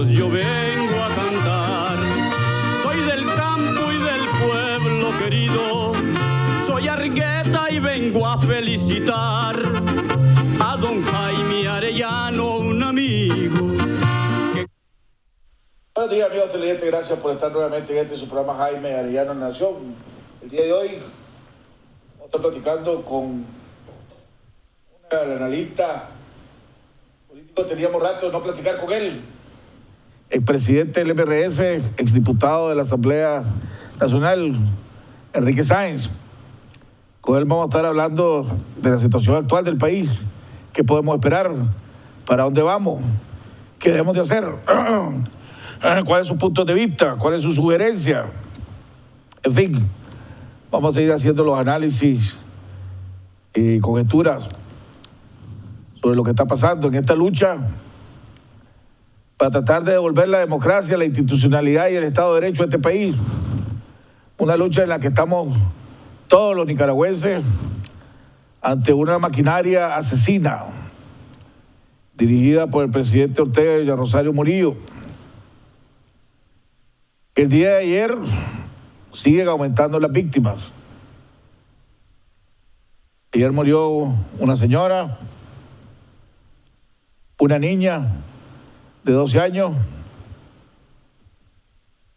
voz yo vengo a cantar. Soy del campo y del pueblo querido, soy Argueta y vengo a felicitar a don Jaime Arellano, un amigo. Buenos días, amigos televidentes, gracias por estar nuevamente en su programa Jaime Arellano en Nación. El día de hoy vamos a estar platicando con un analista político. Teníamos rato de no platicar con él. El presidente del MRS, exdiputado de la Asamblea Nacional, Enrique Sáenz. Con él vamos a estar hablando de la situación actual del país, qué podemos esperar, para dónde vamos, qué debemos de hacer, cuál es su punto de vista, cuál es su sugerencia. En fin, vamos a seguir haciendo los análisis y conjeturas sobre lo que está pasando en esta lucha para tratar de devolver la democracia, la institucionalidad y el Estado de Derecho a este país. Una lucha en la que estamos todos los nicaragüenses ante una maquinaria asesina dirigida por el presidente Ortega y Rosario Murillo. El día de ayer siguen aumentando las víctimas. Ayer murió una señora, una niña de 12 años,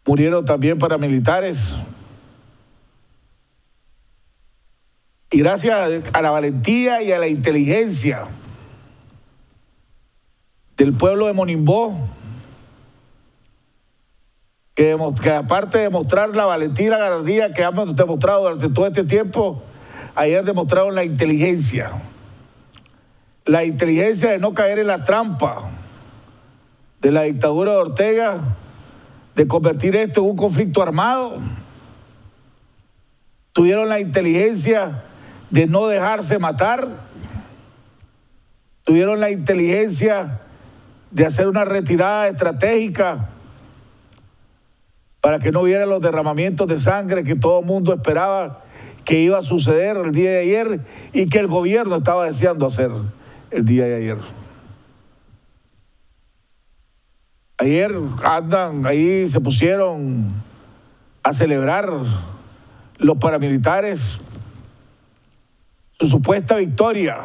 murieron también paramilitares. Y gracias a la valentía y a la inteligencia del pueblo de Monimbó, que aparte de demostrar la valentía y la garantía que hemos demostrado durante todo este tiempo, ayer demostraron la inteligencia de no caer en la trampa de la dictadura de Ortega, de convertir esto en un conflicto armado. Tuvieron la inteligencia de no dejarse matar, tuvieron la inteligencia de hacer una retirada estratégica para que no hubiera los derramamientos de sangre que todo el mundo esperaba que iba a suceder el día de ayer y que el gobierno estaba deseando hacer el día de ayer. Ayer ahí se pusieron a celebrar los paramilitares su supuesta victoria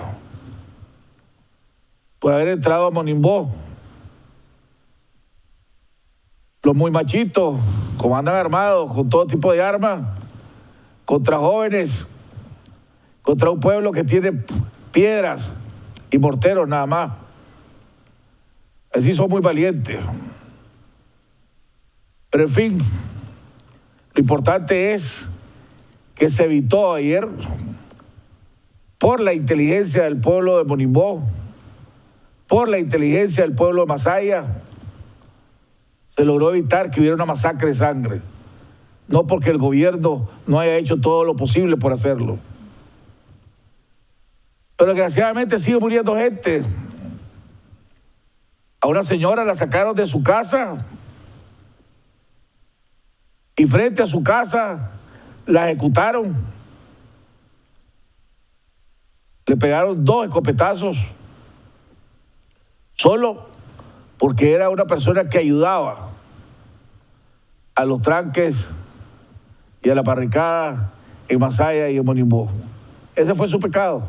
por haber entrado a Monimbó. Los muy machitos, como andan armados con todo tipo de armas, contra jóvenes, contra un pueblo que tiene piedras y morteros nada más. Así son muy valientes. Pero en fin, lo importante es que se evitó ayer, por la inteligencia del pueblo de Monimbó, por la inteligencia del pueblo de Masaya, se logró evitar que hubiera una masacre de sangre. No porque el gobierno no haya hecho todo lo posible por hacerlo. Pero desgraciadamente sigue muriendo gente. A una señora la sacaron de su casa y frente a su casa la ejecutaron. Le pegaron 2 escopetazos solo porque era una persona que ayudaba a los tranques y a la barricada en Masaya y en Monimbó. Ese fue su pecado.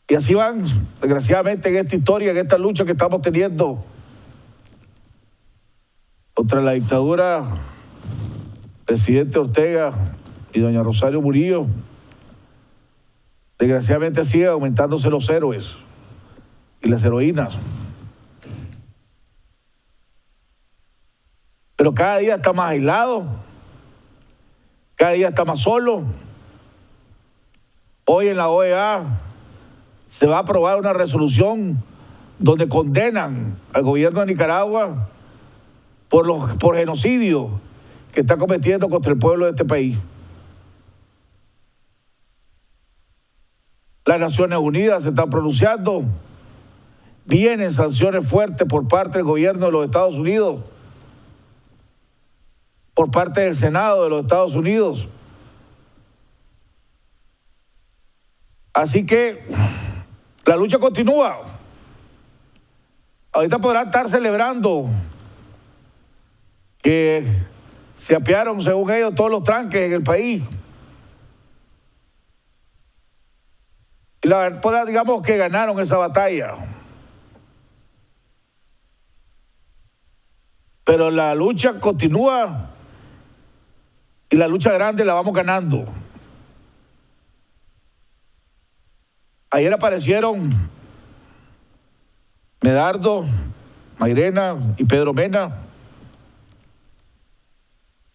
Y así van, desgraciadamente, en esta historia, en esta lucha que estamos teniendo contra la dictadura, presidente Ortega y doña Rosario Murillo. Desgraciadamente siguen aumentándose los héroes y las heroínas. Pero cada día está más aislado, cada día está más solo. Hoy en la OEA se va a aprobar una resolución donde condenan al gobierno de Nicaragua por genocidio que está cometiendo contra el pueblo de este país. Las Naciones Unidas se están pronunciando, vienen sanciones fuertes por parte del gobierno de los Estados Unidos, por parte del Senado de los Estados Unidos. Así que la lucha continúa. Ahorita podrán estar celebrando que se apiaron, según ellos, todos los tranques en el país. Y la verdad, digamos que ganaron esa batalla. Pero la lucha continúa y la lucha grande la vamos ganando. Ayer aparecieron Medardo, Mairena y Pedro Mena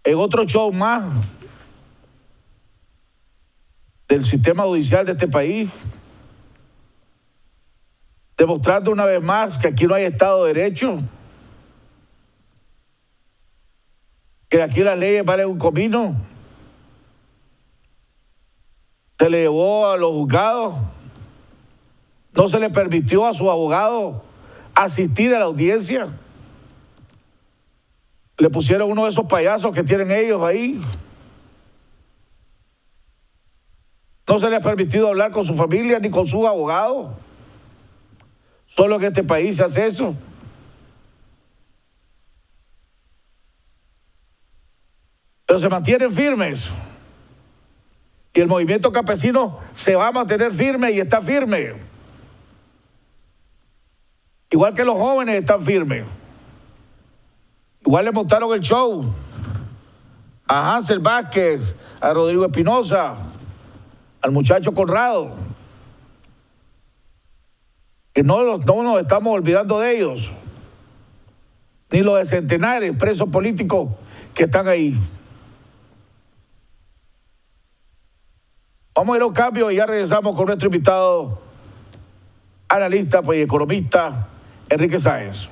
en otro show más del sistema judicial de este país, demostrando una vez más que aquí no hay Estado de Derecho, que aquí las leyes valen un comino. Se le llevó a los juzgados, no se le permitió a su abogado asistir a la audiencia. Le pusieron uno de esos payasos que tienen ellos ahí. No se le ha permitido hablar con su familia ni con sus abogados. Solo en este país se hace eso. Pero se mantienen firmes. Y el movimiento campesino se va a mantener firme y está firme. Igual que los jóvenes están firmes. Igual le montaron el show a Hansel Vázquez, a Rodrigo Espinosa, al muchacho Conrado. Que no nos estamos olvidando de ellos. Ni los de centenares presos políticos que están ahí. Vamos a ir a un cambio y ya regresamos con nuestro invitado, analista y economista, Enrique Sáenz.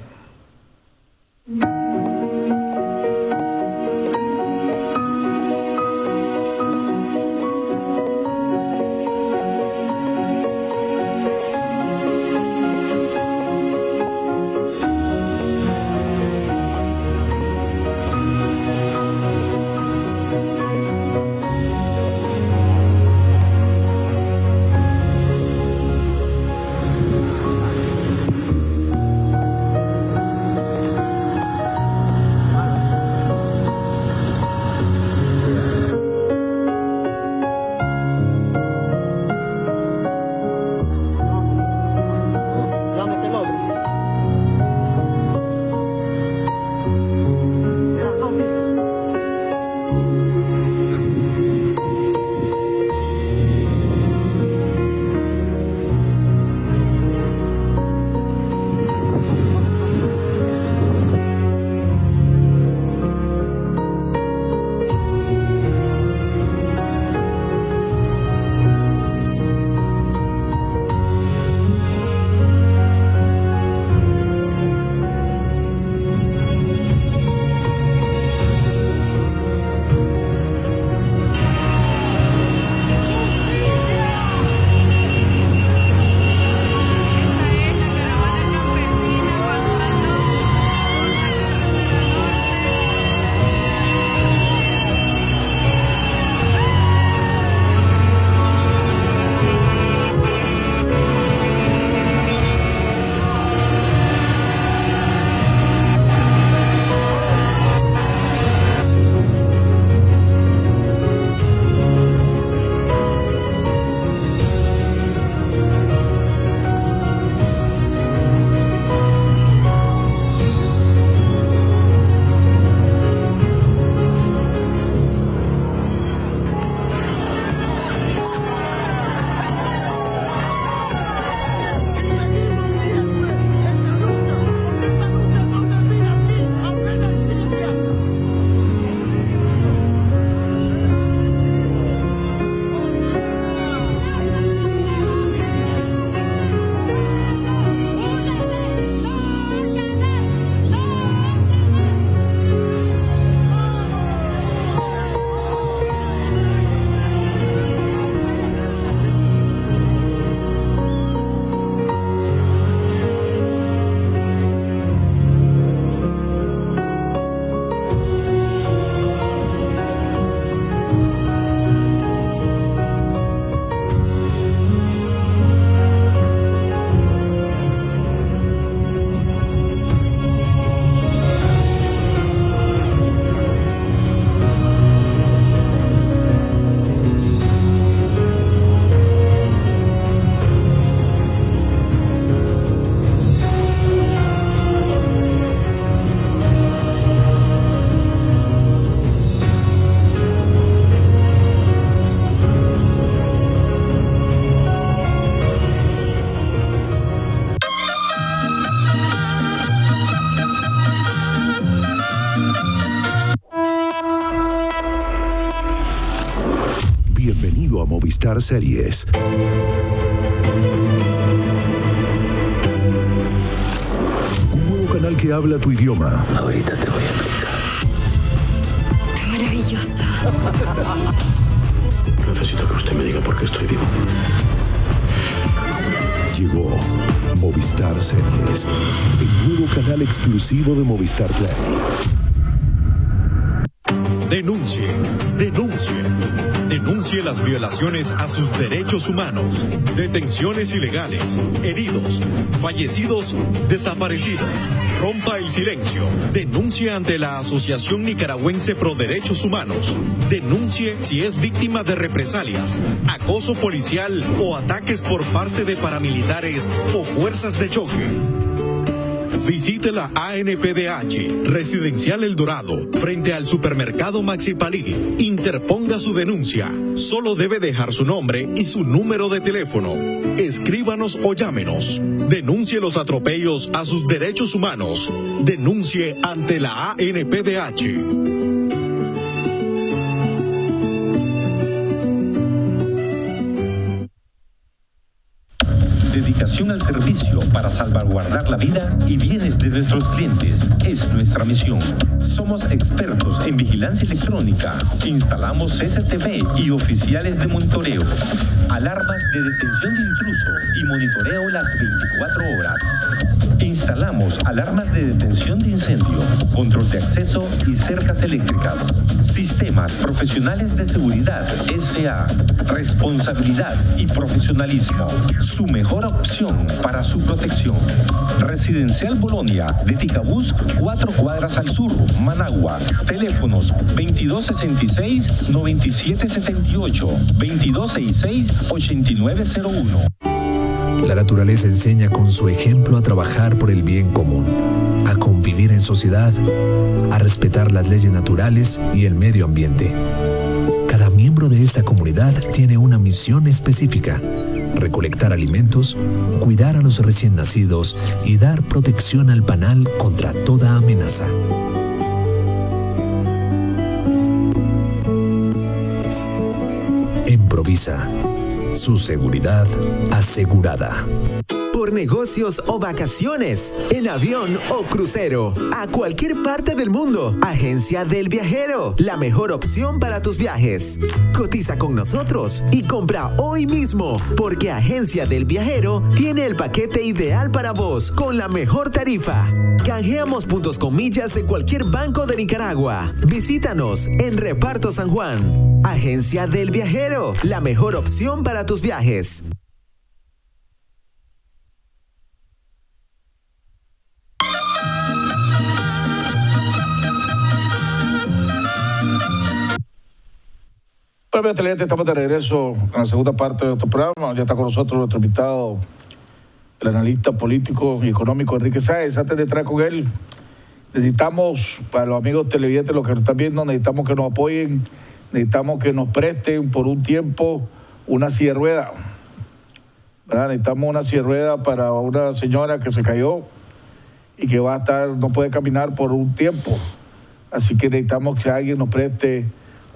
Movistar Series. Un nuevo canal que habla tu idioma. Ahorita te voy a explicar. ¡Qué maravilloso! Necesito que usted me diga por qué estoy vivo. Llegó Movistar Series, el nuevo canal exclusivo de Movistar Play. Denuncie, denuncie, denuncie las violaciones a sus derechos humanos, detenciones ilegales, heridos, fallecidos, desaparecidos. Rompa el silencio, denuncie ante la Asociación Nicaragüense Pro Derechos Humanos. Denuncie si es víctima de represalias, acoso policial o ataques por parte de paramilitares o fuerzas de choque. Visite la ANPDH, Residencial El Dorado, frente al supermercado Maxi Palí. Interponga su denuncia. Solo debe dejar su nombre y su número de teléfono. Escríbanos o llámenos. Denuncie los atropellos a sus derechos humanos. Denuncie ante la ANPDH. Dedicación al servicio para salvaguardar la vida y bienes de nuestros clientes es nuestra misión. Somos expertos en vigilancia electrónica. Instalamos CCTV y oficiales de monitoreo, alarmas de detención de intruso y monitoreo las 24 horas. Instalamos alarmas de detención de incendio, control de acceso y cercas eléctricas. Sistemas profesionales de seguridad SA. Responsabilidad y profesionalismo. Su mejor opción para su protección. Residencial Bolonia de Ticabús, 4 cuadras al sur, Managua. Teléfonos 2266-9778, 2266-8901. La naturaleza enseña con su ejemplo a trabajar por el bien común, a convivir en sociedad, a respetar las leyes naturales y el medio ambiente. Cada miembro de esta comunidad tiene una misión específica: recolectar alimentos, cuidar a los recién nacidos y dar protección al panal contra toda amenaza. Improvisa. Su seguridad asegurada. Por negocios o vacaciones, en avión o crucero, a cualquier parte del mundo. Agencia del Viajero, la mejor opción para tus viajes. Cotiza con nosotros y compra hoy mismo, porque Agencia del Viajero tiene el paquete ideal para vos con la mejor tarifa. Canjeamos puntos con millas de cualquier banco de Nicaragua. Visítanos en Reparto San Juan. Agencia del Viajero, la mejor opción para tus viajes. Bueno, estamos de regreso en la segunda parte de nuestro programa. Ya está con nosotros nuestro invitado, el analista político y económico Enrique Sáenz. Antes de entrar con él, necesitamos, para los amigos televidentes, los que nos están viendo, necesitamos que nos apoyen, necesitamos que nos presten por un tiempo una silla de rueda, ¿verdad? Necesitamos una silla de rueda para una señora que se cayó y que va a estar, no puede caminar por un tiempo. Así que necesitamos que alguien nos preste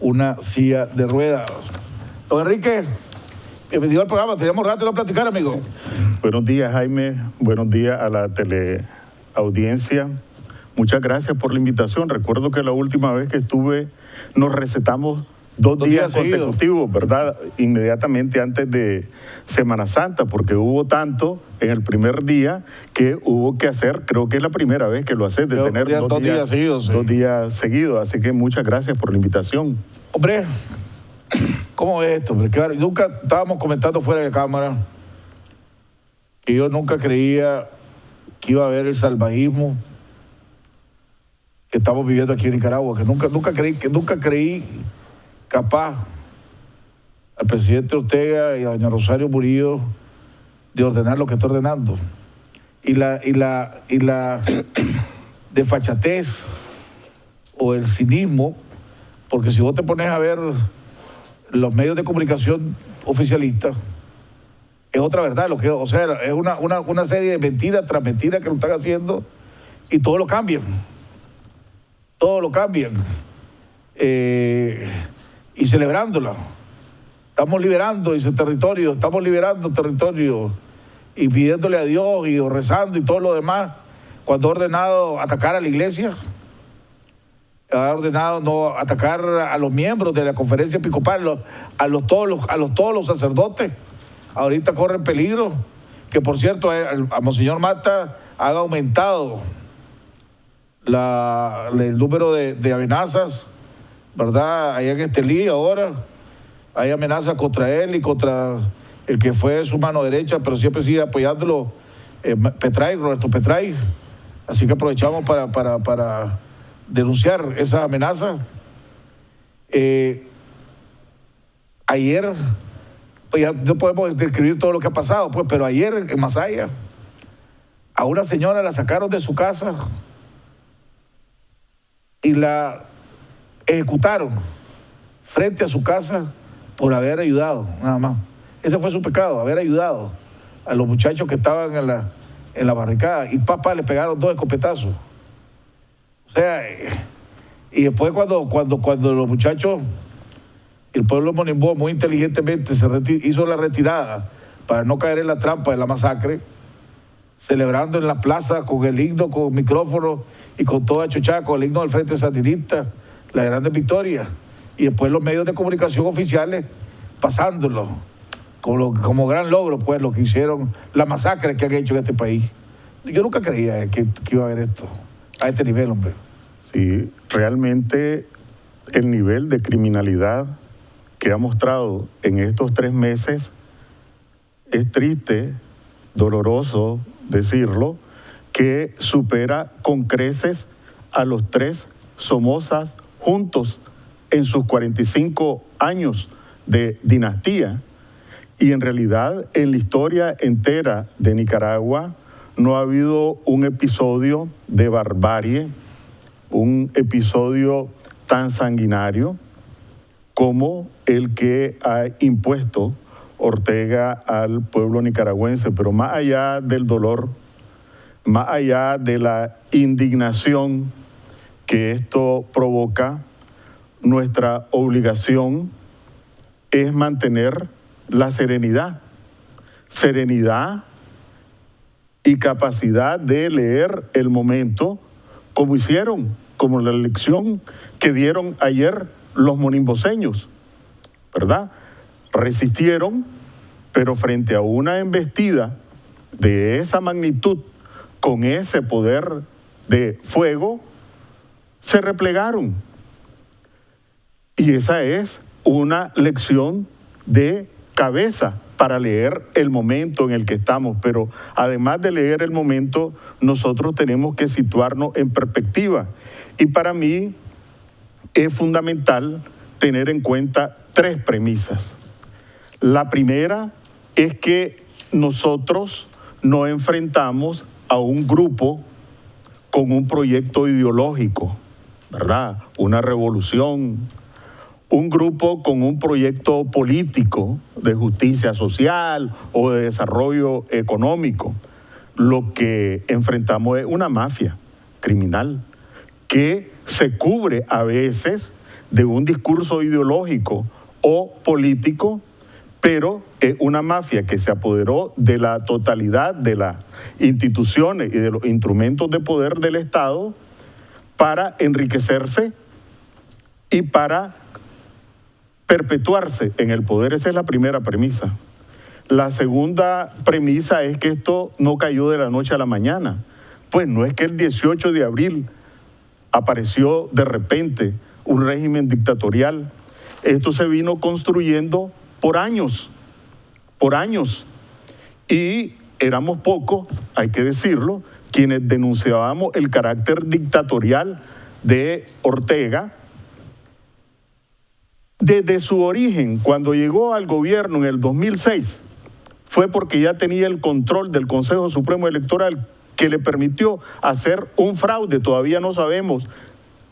una silla de ruedas. Don Enrique, bienvenido al programa. Teníamos rato de no platicar, amigo. Buenos días, Jaime. Buenos días a la teleaudiencia. Muchas gracias por la invitación. Recuerdo que la última vez que estuve nos recetamos dos días consecutivos, ¿verdad? Inmediatamente antes de Semana Santa, porque hubo tanto en el primer día que hubo que hacer, creo que es la primera vez que lo haces, de tener dos días seguidos. Sí. 2 días seguidos, así que muchas gracias por la invitación. Hombre, ¿cómo es esto? Porque claro, nunca estábamos comentando fuera de cámara que yo nunca creía que iba a haber el salvajismo que estamos viviendo aquí en Nicaragua, que nunca creí capaz al presidente Ortega y a doña Rosario Murillo de ordenar lo que está ordenando. Y la desfachatez o el cinismo, porque si vos te pones a ver los medios de comunicación oficialistas, es otra verdad, o sea, es una serie de mentiras tras mentiras que lo están haciendo y todo lo cambian. Y celebrándola. Estamos liberando ese territorio, estamos liberando territorio y pidiéndole a Dios y rezando y todo lo demás, cuando ha ordenado atacar a la iglesia, ha ordenado no atacar a los miembros de la conferencia episcopal, a todos los sacerdotes. Ahorita corren peligro, que por cierto a Monseñor Mata ha aumentado el número de amenazas, ¿verdad? Allá en Estelí ahora hay amenazas contra él y contra el que fue su mano derecha, pero siempre sigue apoyándolo, Roberto Petray. Así que aprovechamos para denunciar esa amenaza. Ayer, pues ya no podemos describir todo lo que ha pasado, pues, pero ayer en Masaya, a una señora la sacaron de su casa y la ejecutaron frente a su casa por haber ayudado, nada más. Ese fue su pecado, haber ayudado a los muchachos que estaban en la barricada, y le pegaron 2 escopetazos. O sea, y después cuando los muchachos, el pueblo de Monimbó muy inteligentemente hizo la retirada para no caer en la trampa de la masacre, celebrando en la plaza con el himno, con micrófono y con toda chochada, con el himno del Frente Sandinista, la grande victoria, y después los medios de comunicación oficiales pasándolo como gran logro, pues, lo que hicieron, la masacre que han hecho en este país. Yo nunca creía que iba a haber esto a este nivel, hombre. Sí, realmente el nivel de criminalidad que ha mostrado en estos 3 meses es triste, doloroso decirlo, que supera con creces a los 3 Somozas juntos en sus 45 años de dinastía. Y en realidad, en la historia entera de Nicaragua, no ha habido un episodio de barbarie, un episodio tan sanguinario como el que ha impuesto Ortega al pueblo nicaragüense. Pero más allá del dolor, más allá de la indignación que esto provoca, nuestra obligación es mantener la serenidad y capacidad de leer el momento, como hicieron, como la lección que dieron ayer los monimboseños, ¿verdad? Resistieron, pero frente a una embestida de esa magnitud, con ese poder de fuego, se replegaron. Y esa es una lección de cabeza para leer el momento en el que estamos. Pero además de leer el momento, nosotros tenemos que situarnos en perspectiva. Y para mí es fundamental tener en cuenta 3 premisas. La primera es que nosotros nos enfrentamos a un grupo con un proyecto ideológico, ¿verdad? Una revolución, un grupo con un proyecto político de justicia social o de desarrollo económico. Lo que enfrentamos es una mafia criminal que se cubre a veces de un discurso ideológico o político, pero es una mafia que se apoderó de la totalidad de las instituciones y de los instrumentos de poder del Estado para enriquecerse y para perpetuarse en el poder. Esa es la primera premisa. La segunda premisa es que esto no cayó de la noche a la mañana. Pues no es que el 18 de abril apareció de repente un régimen dictatorial. Esto se vino construyendo por años. Y éramos pocos, hay que decirlo, quienes denunciábamos el carácter dictatorial de Ortega. Desde su origen, cuando llegó al gobierno en el 2006, fue porque ya tenía el control del Consejo Supremo Electoral que le permitió hacer un fraude. Todavía no sabemos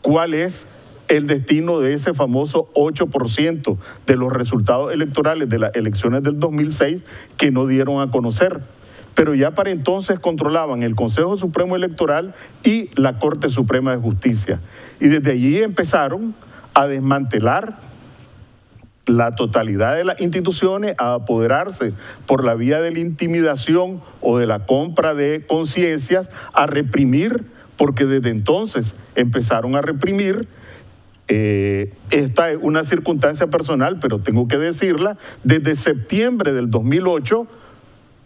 cuál es el destino de ese famoso 8% de los resultados electorales de las elecciones del 2006 que no dieron a conocer. Pero ya para entonces controlaban el Consejo Supremo Electoral y la Corte Suprema de Justicia. Y desde allí empezaron a desmantelar la totalidad de las instituciones a apoderarse por la vía de la intimidación o de la compra de conciencias, a reprimir, porque desde entonces empezaron a reprimir. Esta es una circunstancia personal, pero tengo que decirla, desde septiembre del 2008,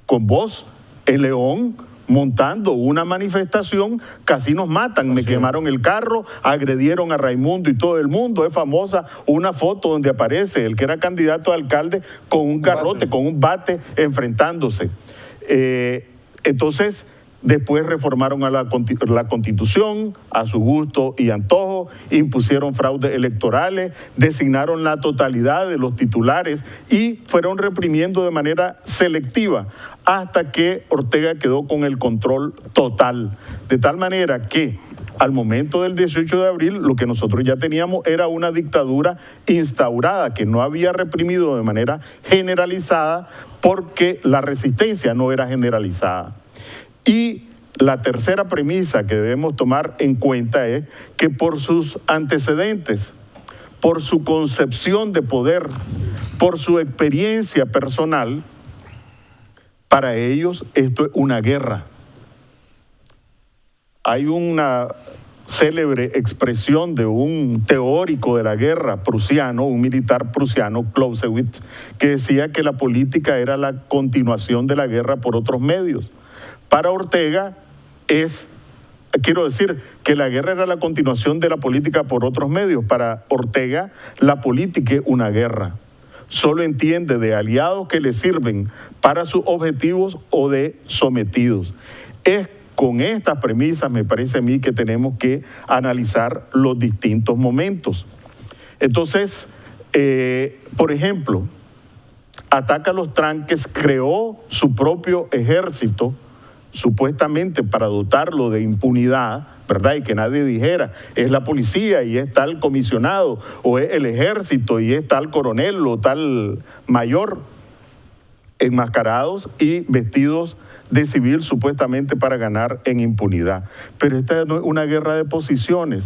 con vos en León, montando una manifestación, casi nos matan, me quemaron el carro, agredieron a Raimundo y todo el mundo. Es famosa una foto donde aparece el que era candidato a alcalde con un garrote, con un bate, enfrentándose. Entonces, después reformaron a la Constitución a su gusto y antojo, impusieron fraudes electorales, designaron la totalidad de los titulares y fueron reprimiendo de manera selectiva hasta que Ortega quedó con el control total. De tal manera que al momento del 18 de abril lo que nosotros ya teníamos era una dictadura instaurada que no había reprimido de manera generalizada porque la resistencia no era generalizada. Y la tercera premisa que debemos tomar en cuenta es que por sus antecedentes, por su concepción de poder, por su experiencia personal, para ellos esto es una guerra. Hay una célebre expresión de un teórico de la guerra prusiano, un militar prusiano, Clausewitz, que decía que la política era la continuación de la guerra por otros medios. Para Ortega quiero decir que la guerra era la continuación de la política por otros medios. Para Ortega, la política es una guerra. Solo entiende de aliados que le sirven para sus objetivos o de sometidos. Es con estas premisas, me parece a mí, que tenemos que analizar los distintos momentos. Entonces, por ejemplo, ataca los tranques, creó su propio ejército, supuestamente para dotarlo de impunidad, ¿verdad? Y que nadie dijera, es la policía y es tal comisionado, o es el ejército y es tal coronel o tal mayor, enmascarados y vestidos de civil supuestamente para ganar en impunidad. Pero esta no es una guerra de posiciones,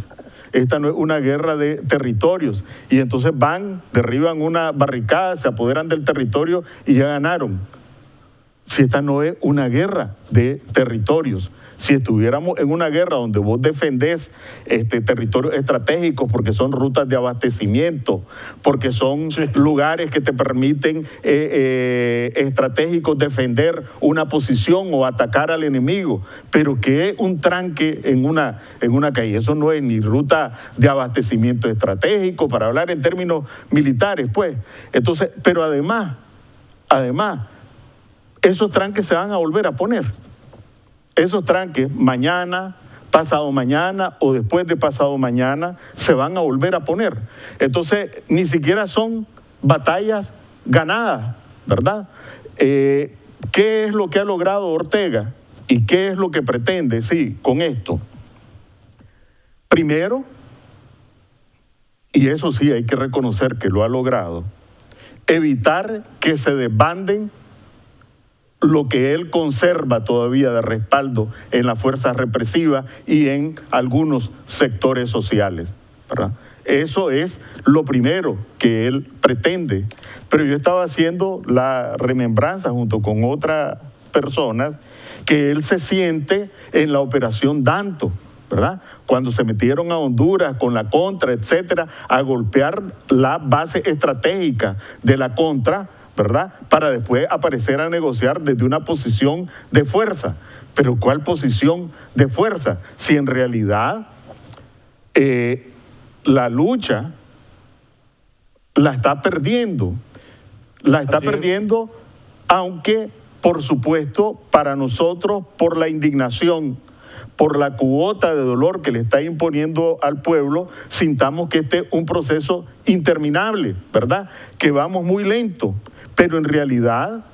esta no es una guerra de territorios. Y entonces van, derriban una barricada, se apoderan del territorio y ya ganaron. Si esta no es una guerra de territorios, si estuviéramos en una guerra donde vos defendés territorios estratégicos porque son rutas de abastecimiento, porque son lugares que te permiten estratégicos defender una posición o atacar al enemigo, pero que es un tranque en una calle, eso no es ni ruta de abastecimiento estratégico, para hablar en términos militares, pues. Entonces, pero además, esos tranques se van a volver a poner. Esos tranques mañana, pasado mañana o después de pasado mañana se van a volver a poner. Entonces, ni siquiera son batallas ganadas, ¿verdad? ¿Qué es lo que ha logrado Ortega y qué es lo que pretende, con esto? Primero, y eso sí hay que reconocer que lo ha logrado, evitar que se desbanden lo que él conserva todavía de respaldo en las fuerzas represivas y en algunos sectores sociales, ¿verdad? Eso es lo primero que él pretende. Pero yo estaba haciendo la remembranza junto con otras personas que él se siente en la operación Danto, ¿verdad? Cuando se metieron a Honduras con la Contra, etcétera, a golpear la base estratégica de la Contra, ¿verdad? Para después aparecer a negociar desde una posición de fuerza. Pero ¿cuál posición de fuerza? Si en realidad la lucha la está perdiendo. La está perdiendo, aunque, por supuesto, para nosotros, por la indignación, por la cuota de dolor que le está imponiendo al pueblo, sintamos que este es un proceso interminable, ¿verdad? Que vamos muy lento. Pero en realidad,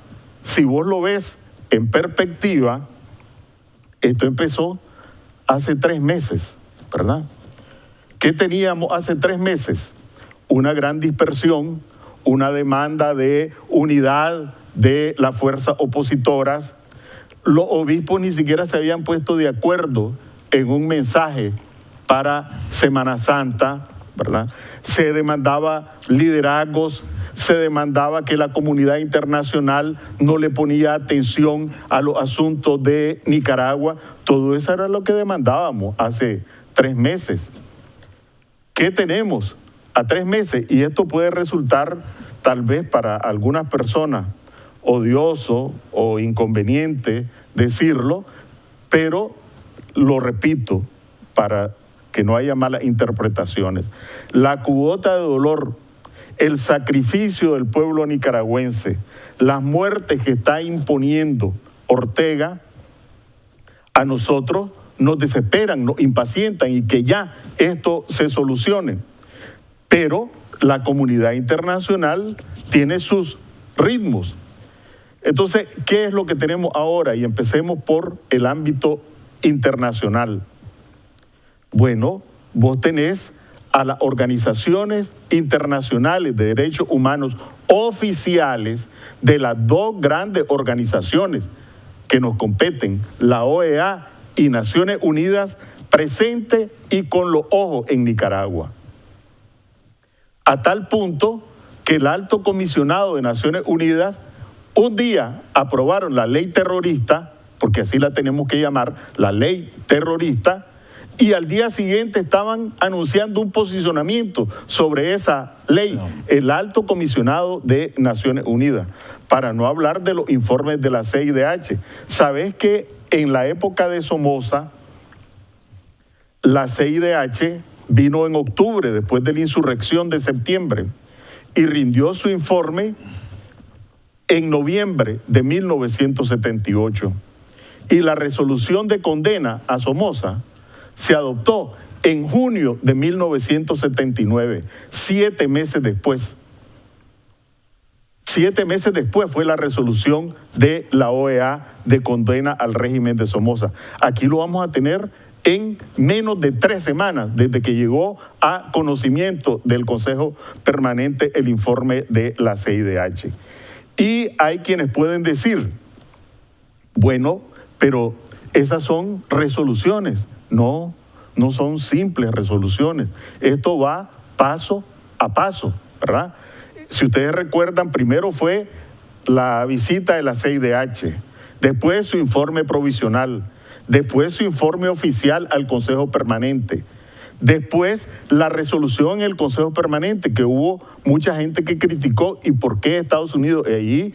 si vos lo ves en perspectiva, esto empezó hace 3 meses, ¿verdad? ¿Qué teníamos hace 3 meses? Una gran dispersión, una demanda de unidad de las fuerzas opositoras. Los obispos ni siquiera se habían puesto de acuerdo en un mensaje para Semana Santa, ¿verdad? Se demandaba liderazgos, se demandaba que la comunidad internacional no le ponía atención a los asuntos de Nicaragua. Todo eso era lo que demandábamos hace 3 meses. ¿Qué tenemos a 3 meses? Y esto puede resultar tal vez para algunas personas odioso o inconveniente decirlo, pero lo repito para que no haya malas interpretaciones. La cuota de dolor, el sacrificio del pueblo nicaragüense, las muertes que está imponiendo Ortega, a nosotros nos desesperan, nos impacientan y que ya esto se solucione. Pero la comunidad internacional tiene sus ritmos. Entonces, ¿qué es lo que tenemos ahora? Y empecemos por el ámbito internacional. Bueno, vos tenés a las organizaciones internacionales de derechos humanos oficiales de las 2 grandes organizaciones que nos competen, la OEA y Naciones Unidas, presente y con los ojos en Nicaragua. A tal punto que el alto comisionado de Naciones Unidas un día aprobaron la ley terrorista, porque así la tenemos que llamar, la ley terrorista, y al día siguiente estaban anunciando un posicionamiento sobre esa ley, el alto comisionado de Naciones Unidas, para no hablar de los informes de la CIDH. ¿Sabés que en la época de Somoza, la CIDH vino en octubre, después de la insurrección de septiembre, y rindió su informe en noviembre de 1978. Y la resolución de condena a Somoza se adoptó en junio de 1979, 7 meses después. 7 meses después fue la resolución de la OEA de condena al régimen de Somoza. Aquí lo vamos a tener en menos de 3 semanas desde que llegó a conocimiento del Consejo Permanente el informe de la CIDH. Y hay quienes pueden decir, bueno, pero esas son resoluciones. No, no son simples resoluciones. Esto va paso a paso, ¿verdad? Si ustedes recuerdan, primero fue la visita de la CIDH, después su informe provisional, después su informe oficial al Consejo Permanente, después la resolución en el Consejo Permanente, que hubo mucha gente que criticó y por qué Estados Unidos. Y allí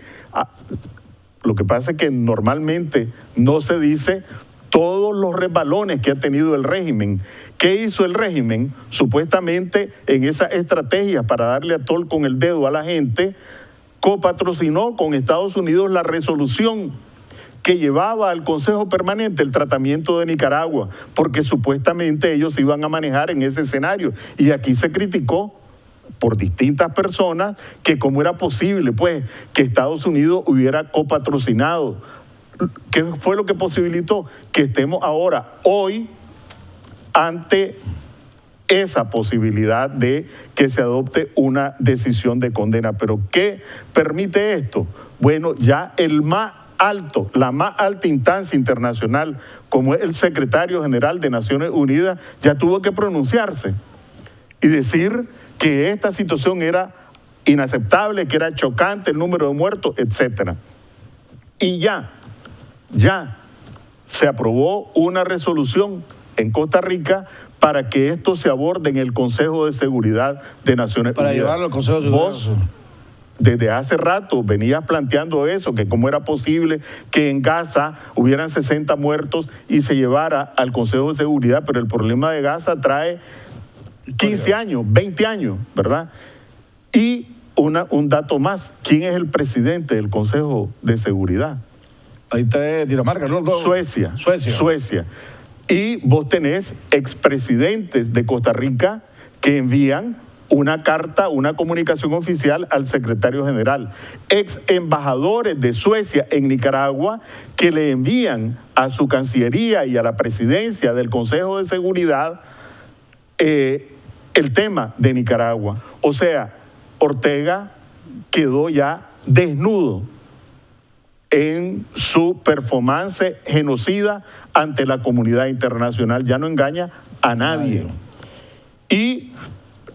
lo que pasa es que normalmente no se dice todos los resbalones que ha tenido el régimen. ¿Qué hizo el régimen? Supuestamente en esa estrategia para darle a tol con el dedo a la gente, copatrocinó con Estados Unidos la resolución que llevaba al Consejo Permanente el tratamiento de Nicaragua, porque supuestamente ellos se iban a manejar en ese escenario. Y aquí se criticó por distintas personas que cómo era posible, pues, que Estados Unidos hubiera copatrocinado. ¿Qué fue lo que posibilitó? Que estemos ahora, hoy, ante esa posibilidad de que se adopte una decisión de condena. ¿Pero qué permite esto? Bueno, ya la más alta instancia internacional, como es el secretario general de Naciones Unidas, ya tuvo que pronunciarse y decir que esta situación era inaceptable, que era chocante el número de muertos, etc. Y ya se aprobó una resolución en Costa Rica para que esto se aborde en el Consejo de Seguridad de Naciones Unidas. Para llevarlo al Consejo de Seguridad. Vos, desde hace rato venías planteando eso, que cómo era posible que en Gaza hubieran 60 muertos y se llevara al Consejo de Seguridad, pero el problema de Gaza trae 15 años, 20 años, ¿verdad? Y un dato más, ¿quién es el presidente del Consejo de Seguridad? Ahí está Dinamarca, ¿no? Suecia. Y vos tenés expresidentes de Costa Rica que envían una carta, una comunicación oficial al secretario general. Ex embajadores de Suecia en Nicaragua que le envían a su Cancillería y a la presidencia del Consejo de Seguridad el tema de Nicaragua. O sea, Ortega quedó ya desnudo en su performance genocida ante la comunidad internacional. Ya no engaña a nadie. Y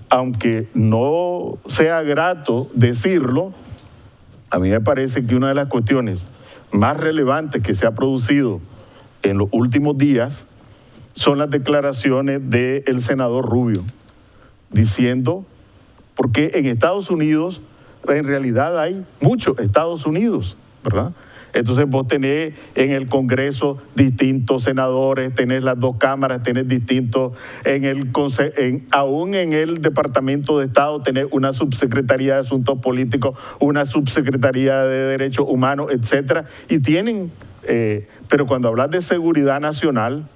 aunque no sea grato decirlo, a mí me parece que una de las cuestiones más relevantes que se ha producido en los últimos días son las declaraciones del senador Rubio, diciendo, porque en Estados Unidos, en realidad hay muchos Estados Unidos, ¿verdad? Entonces vos tenés en el Congreso distintos senadores, tenés las dos cámaras, tenés distintos, aún en el Departamento de Estado tenés una subsecretaría de Asuntos Políticos, una subsecretaría de Derechos Humanos, etcétera, y tienen, pero cuando hablas de seguridad nacional,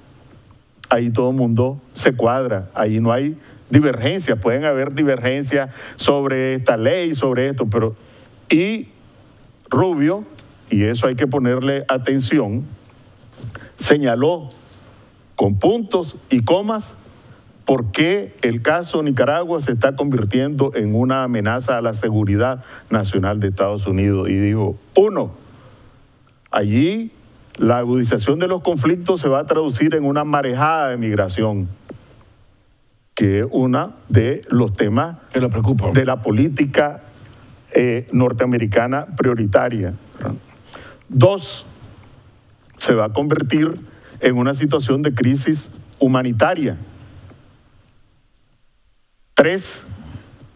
ahí todo el mundo se cuadra, ahí no hay divergencias, pueden haber divergencias sobre esta ley, sobre esto, pero, y Rubio, y eso hay que ponerle atención, señaló con puntos y comas por qué el caso Nicaragua se está convirtiendo en una amenaza a la seguridad nacional de Estados Unidos. Y dijo, 1, allí la agudización de los conflictos se va a traducir en una marejada de migración, que es uno de los temas que le preocupa de la política norteamericana prioritaria. 2, se va a convertir en una situación de crisis humanitaria. 3,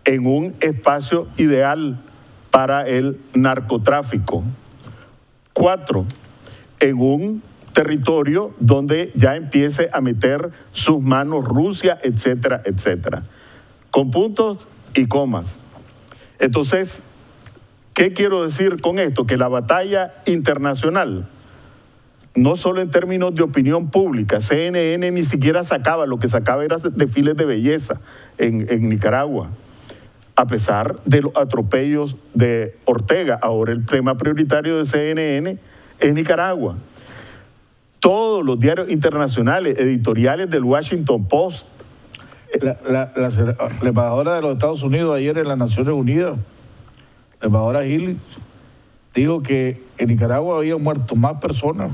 en un espacio ideal para el narcotráfico. 4, en un territorio donde ya empiece a meter sus manos Rusia, etcétera, etcétera. Con puntos y comas. Entonces, ¿qué quiero decir con esto? Que la batalla internacional, no solo en términos de opinión pública, CNN ni siquiera sacaba, lo que sacaba era desfiles de belleza en Nicaragua, a pesar de los atropellos de Ortega. Ahora el tema prioritario de CNN es Nicaragua. Todos los diarios internacionales, editoriales del Washington Post. La embajadora de los Estados Unidos ayer en las Naciones Unidas, la embajadora Hill, dijo que en Nicaragua había muerto más personas,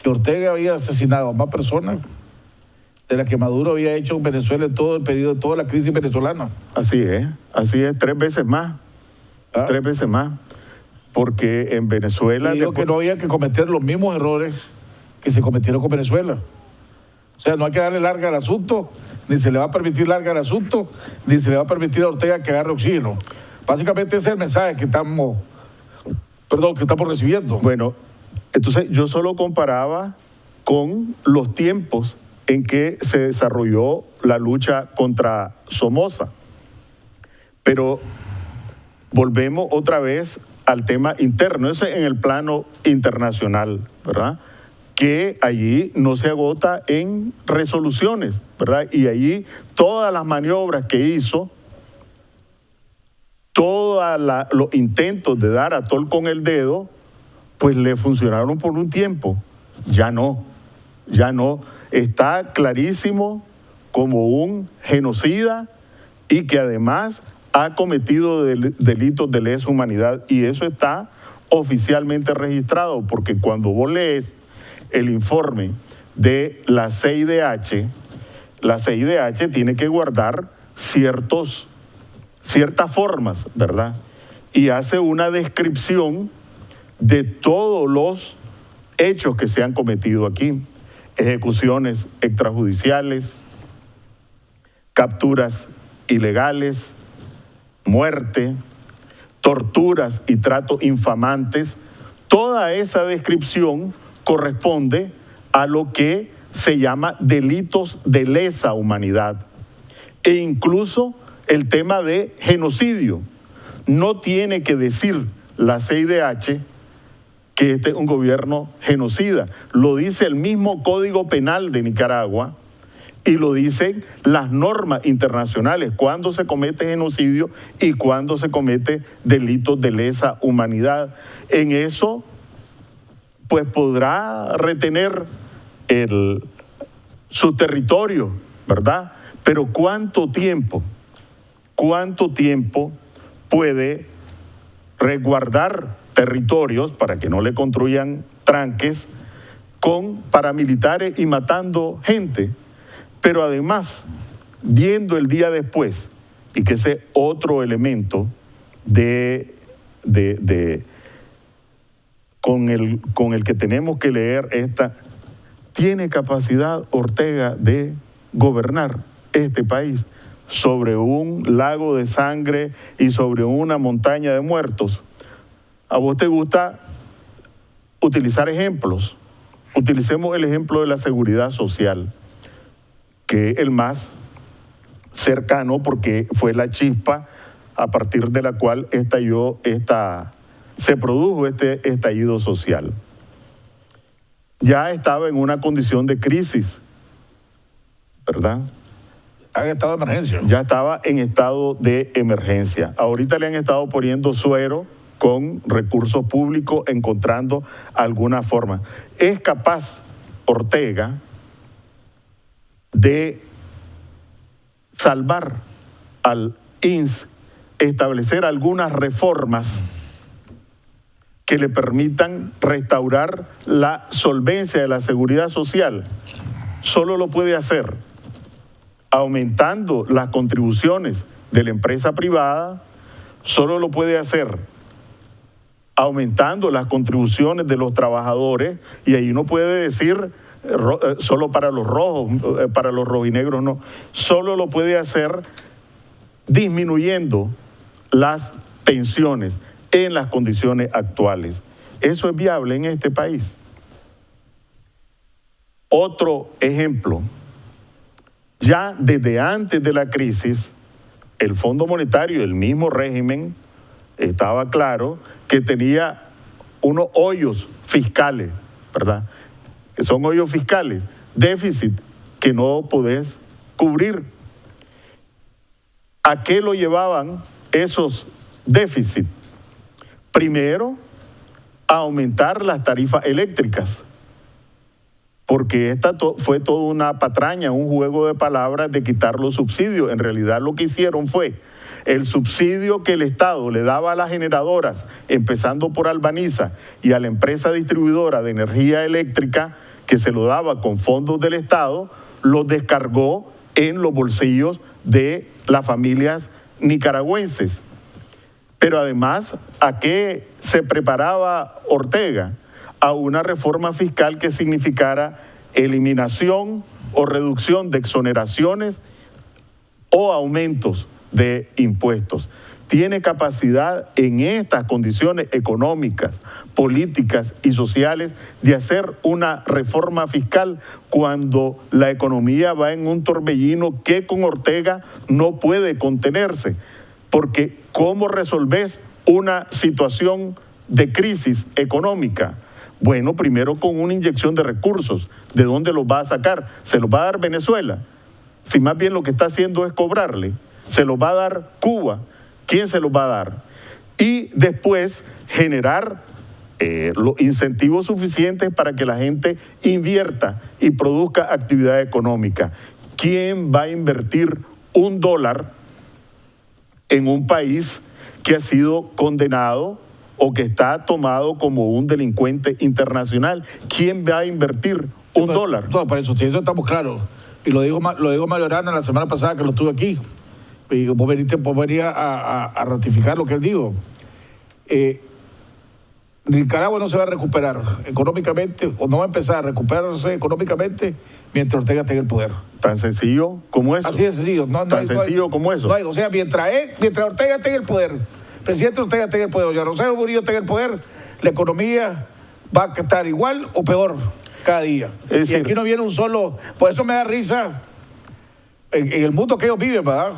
que Ortega había asesinado a más personas de las que Maduro había hecho en Venezuela en todo el periodo de toda la crisis venezolana. Así es, 3 veces más, 3 veces más, porque en Venezuela... Y digo que no había que cometer los mismos errores que se cometieron con Venezuela. O sea, no hay que darle larga al asunto, ni se le va a permitir larga al asunto, ni se le va a permitir a Ortega que agarre oxígeno. Básicamente ese es el mensaje que estamos recibiendo. Bueno, entonces yo solo comparaba con los tiempos en que se desarrolló la lucha contra Somoza. Pero volvemos otra vez al tema interno, eso es en el plano internacional, ¿verdad? Que allí no se agota en resoluciones, ¿verdad? Y allí todas las maniobras que hizo, todos los intentos de dar a tol con el dedo, pues le funcionaron por un tiempo. Ya no. Está clarísimo como un genocida y que además ha cometido delitos de lesa humanidad, y eso está oficialmente registrado, porque cuando vos lees el informe de la CIDH tiene que guardar ciertas formas, ¿verdad? Y hace una descripción de todos los hechos que se han cometido aquí: ejecuciones extrajudiciales, capturas ilegales, muerte, torturas y tratos infamantes. Toda esa descripción corresponde a lo que se llama delitos de lesa humanidad, e incluso el tema de genocidio. No tiene que decir la CIDH que este es un gobierno genocida. Lo dice el mismo Código Penal de Nicaragua y lo dicen las normas internacionales, cuando se comete genocidio y cuando se comete delitos de lesa humanidad. En eso, pues podrá retener su territorio, ¿verdad? Pero ¿cuánto tiempo puede resguardar territorios para que no le construyan tranques con paramilitares y matando gente? Pero además, viendo el día después, y que ese otro elemento con el que tenemos que leer ¿tiene capacidad Ortega de gobernar este país sobre un lago de sangre y sobre una montaña de muertos? ¿A vos te gusta utilizar ejemplos? Utilicemos el ejemplo de la seguridad social, que es el más cercano porque fue la chispa a partir de la cual se produjo este estallido social. Ya estaba en una condición de crisis, ¿verdad? En estado de emergencia. Ya estaba en estado de emergencia. Ahorita le han estado poniendo suero con recursos públicos, encontrando alguna forma. ¿Es capaz Ortega de salvar al INS, establecer algunas reformas que le permitan restaurar la solvencia de la seguridad social? Solo lo puede hacer aumentando las contribuciones de la empresa privada, solo lo puede hacer aumentando las contribuciones de los trabajadores, y ahí uno puede decir solo para los rojos, para los rojinegros no, solo lo puede hacer disminuyendo las pensiones en las condiciones actuales. ¿Eso es viable en este país? Otro ejemplo, ya desde antes de la crisis, el Fondo Monetario, el mismo régimen, estaba claro que tenía unos hoyos fiscales, ¿verdad? Que son hoyos fiscales, déficit que no podés cubrir. ¿A qué lo llevaban esos déficits? Primero, a aumentar las tarifas eléctricas, porque esta fue toda una patraña, un juego de palabras de quitar los subsidios. En realidad lo que hicieron fue el subsidio que el Estado le daba a las generadoras, empezando por Albaniza, y a la empresa distribuidora de energía eléctrica, que se lo daba con fondos del Estado, lo descargó en los bolsillos de las familias nicaragüenses. Pero además, ¿a qué se preparaba Ortega? A una reforma fiscal que significara eliminación o reducción de exoneraciones o aumentos de impuestos. Tiene capacidad en estas condiciones económicas, políticas y sociales de hacer una reforma fiscal cuando la economía va en un torbellino que con Ortega no puede contenerse. Porque ¿cómo resolvés una situación de crisis económica? Bueno, primero con una inyección de recursos. ¿De dónde los va a sacar? ¿Se los va a dar Venezuela? Si más bien lo que está haciendo es cobrarle. ¿Se los va a dar Cuba? ¿Quién se los va a dar? Y después generar los incentivos suficientes para que la gente invierta y produzca actividad económica. ¿Quién va a invertir $1 en un país que ha sido condenado o que está tomado como un delincuente internacional? ¿Quién va a invertir $1? No, para eso estamos claros. Y lo dijo Mario Arana la semana pasada que lo tuve aquí. Y vos venís a ratificar lo que él dijo. Nicaragua no se va a recuperar económicamente, o no va a empezar a recuperarse económicamente mientras Ortega tenga el poder. ¿Tan sencillo como eso? Así de sencillo. ¿Tan sencillo como eso? O sea, mientras Ortega tenga el poder, el presidente Ortega tenga el poder, o sea, Rosario Murillo tenga el poder, la economía va a estar igual o peor cada día. Es decir, y aquí no viene un solo... Por eso me da risa en el mundo que ellos viven, ¿verdad?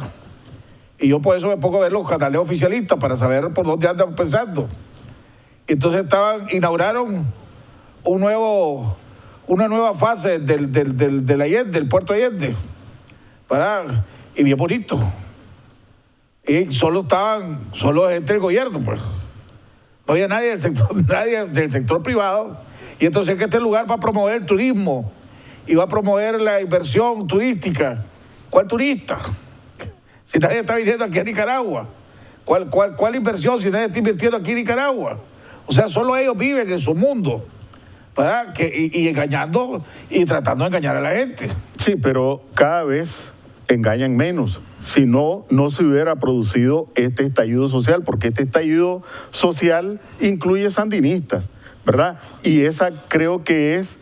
Y yo por eso me pongo a ver los canales oficialistas para saber por dónde andan pensando. Entonces inauguraron una nueva fase del Allende, del puerto Allende, ¿verdad? Y bien bonito. Y solo gente del gobierno, pues. No había nadie del sector privado. Y entonces que este lugar va a promover el turismo y va a promover la inversión turística. ¿Cuál turista? Si nadie está viniendo aquí a Nicaragua. ¿Cuál inversión si nadie está invirtiendo aquí en Nicaragua? O sea, solo ellos viven en su mundo, ¿verdad? Y engañando y tratando de engañar a la gente. Sí, pero cada vez engañan menos. Si no, no se hubiera producido este estallido social, porque este estallido social incluye sandinistas, ¿verdad? Y esa creo que es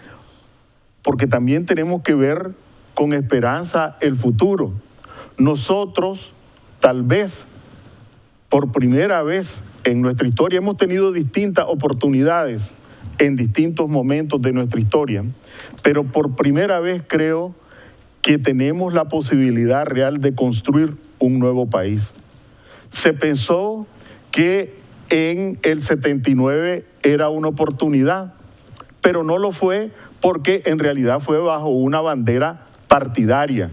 porque también tenemos que ver con esperanza el futuro. Nosotros, tal vez, por primera vez en nuestra historia, hemos tenido distintas oportunidades en distintos momentos de nuestra historia, pero por primera vez creo que tenemos la posibilidad real de construir un nuevo país. Se pensó que en el 79 era una oportunidad, pero no lo fue porque en realidad fue bajo una bandera partidaria.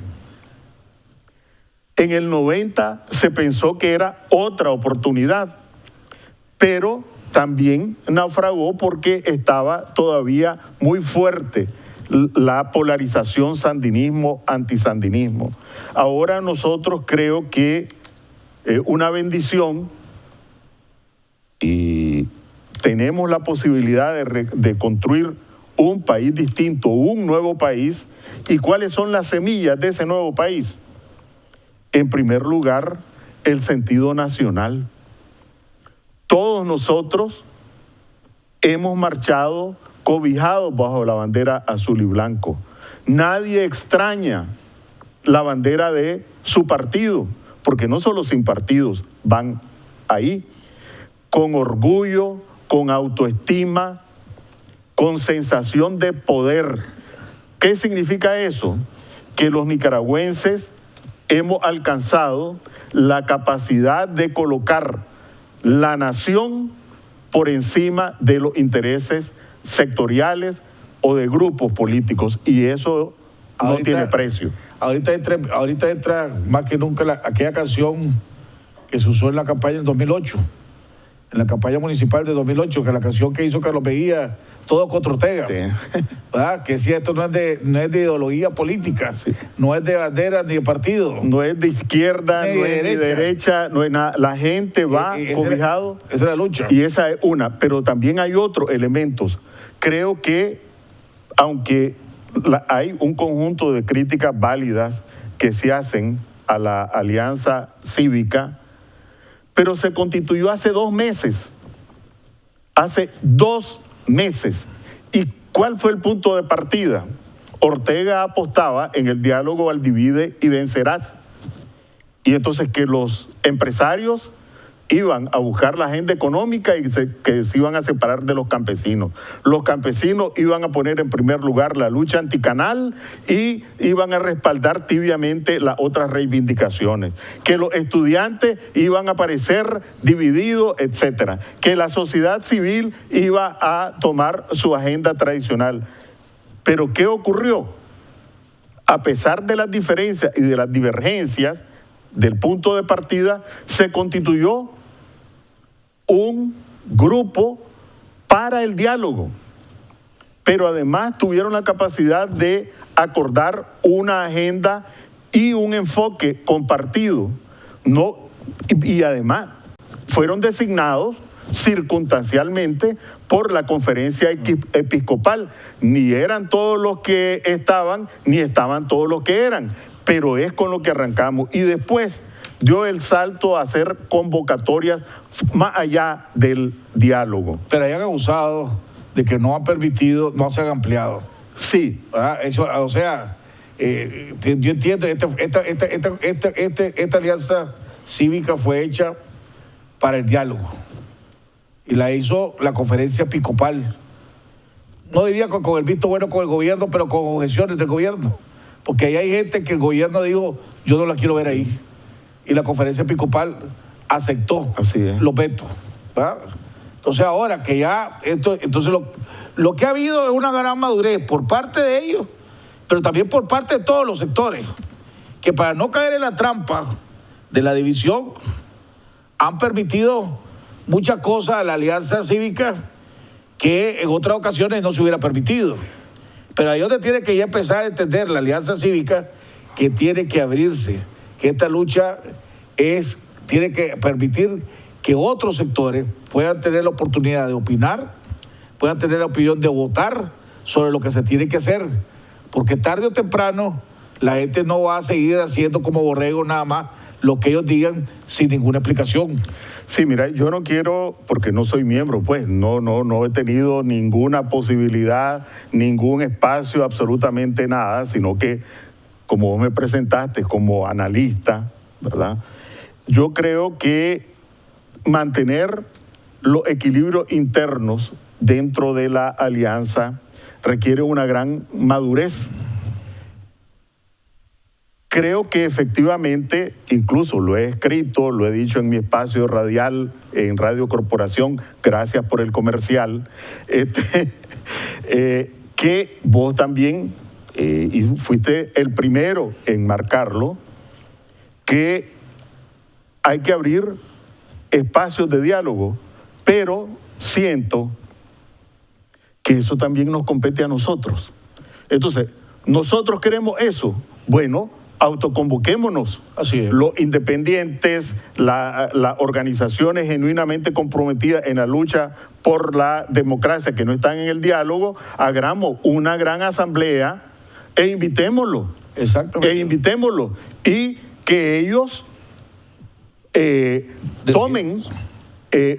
En el 90 se pensó que era otra oportunidad, pero también naufragó porque estaba todavía muy fuerte la polarización sandinismo-antisandinismo. Ahora nosotros creo que una bendición y tenemos la posibilidad de construir un país distinto, un nuevo país. ¿Y cuáles son las semillas de ese nuevo país? En primer lugar, el sentido nacional. Todos nosotros hemos marchado cobijados bajo la bandera azul y blanco. Nadie extraña la bandera de su partido, porque no solo sin partidos van ahí, con orgullo, con autoestima, con sensación de poder. ¿Qué significa eso? Que los nicaragüenses hemos alcanzado la capacidad de colocar la nación por encima de los intereses sectoriales o de grupos políticos, y eso no tiene precio. Ahorita entra más que nunca aquella canción que se usó en la campaña en 2008, en la campaña municipal de 2008, que es la canción que hizo Carlos Mejía, todo contra Ortega, sí. ¿Verdad? Que si esto no es de ideología política, sí. No es de bandera ni de partido. No es de izquierda, no es de derecha, no es nada. La gente va cobijado. Esa es la lucha. Y esa es una, pero también hay otros elementos. Creo que, aunque hay un conjunto de críticas válidas que se hacen a la Alianza Cívica, pero se constituyó hace 2 meses. Hace 2 meses. ¿Y cuál fue el punto de partida? Ortega apostaba en el diálogo al divide y vencerás. Y entonces que los empresarios iban a buscar la agenda económica y que se iban a separar de los campesinos. Los campesinos iban a poner en primer lugar la lucha anticanal y iban a respaldar tibiamente las otras reivindicaciones. Que los estudiantes iban a aparecer divididos, etcétera. Que la sociedad civil iba a tomar su agenda tradicional. Pero ¿qué ocurrió? A pesar de las diferencias y de las divergencias del punto de partida, se constituyó un grupo para el diálogo, pero además tuvieron la capacidad de acordar una agenda y un enfoque compartido, y además fueron designados circunstancialmente por la conferencia episcopal. Ni eran todos los que estaban, ni estaban todos los que eran, pero es con lo que arrancamos. Y después dio el salto a hacer convocatorias más allá del diálogo. Pero hayan abusado de que no han permitido, no se han ampliado. Sí. Eso, o sea, yo entiendo, esta alianza cívica fue hecha para el diálogo y la hizo la conferencia episcopal. No diría con el visto bueno con el gobierno, pero con objeciones del gobierno. Porque ahí hay gente que el gobierno dijo, yo no la quiero ver ahí. Y la conferencia episcopal aceptó los vetos. ¿Verdad? Entonces ahora que ya, entonces lo que ha habido es una gran madurez por parte de ellos, pero también por parte de todos los sectores, que para no caer en la trampa de la división, han permitido muchas cosas a la Alianza Cívica que en otras ocasiones no se hubiera permitido. Pero ahí donde tiene que ya empezar a entender la Alianza Cívica que tiene que abrirse, que esta lucha tiene que permitir que otros sectores puedan tener la oportunidad de opinar, puedan tener la opinión de votar sobre lo que se tiene que hacer, porque tarde o temprano la gente no va a seguir haciendo como borrego nada más lo que ellos digan sin ninguna explicación. Sí, mira, yo no quiero, porque no soy miembro, pues, no he tenido ninguna posibilidad, ningún espacio, absolutamente nada, sino que, como vos me presentaste como analista, ¿verdad? Yo creo que mantener los equilibrios internos dentro de la alianza requiere una gran madurez. Creo que efectivamente, incluso lo he escrito, lo he dicho en mi espacio radial, en Radio Corporación, gracias por el comercial, que vos también, y fuiste el primero en marcarlo, que hay que abrir espacios de diálogo, pero siento que eso también nos compete a nosotros. Entonces, nosotros queremos eso, bueno, autoconvoquémonos. Así es. Los independientes, las organizaciones genuinamente comprometidas en la lucha por la democracia que no están en el diálogo, hagamos una gran asamblea e invitémoslo. Exactamente. E invitémoslo. Y que ellos tomen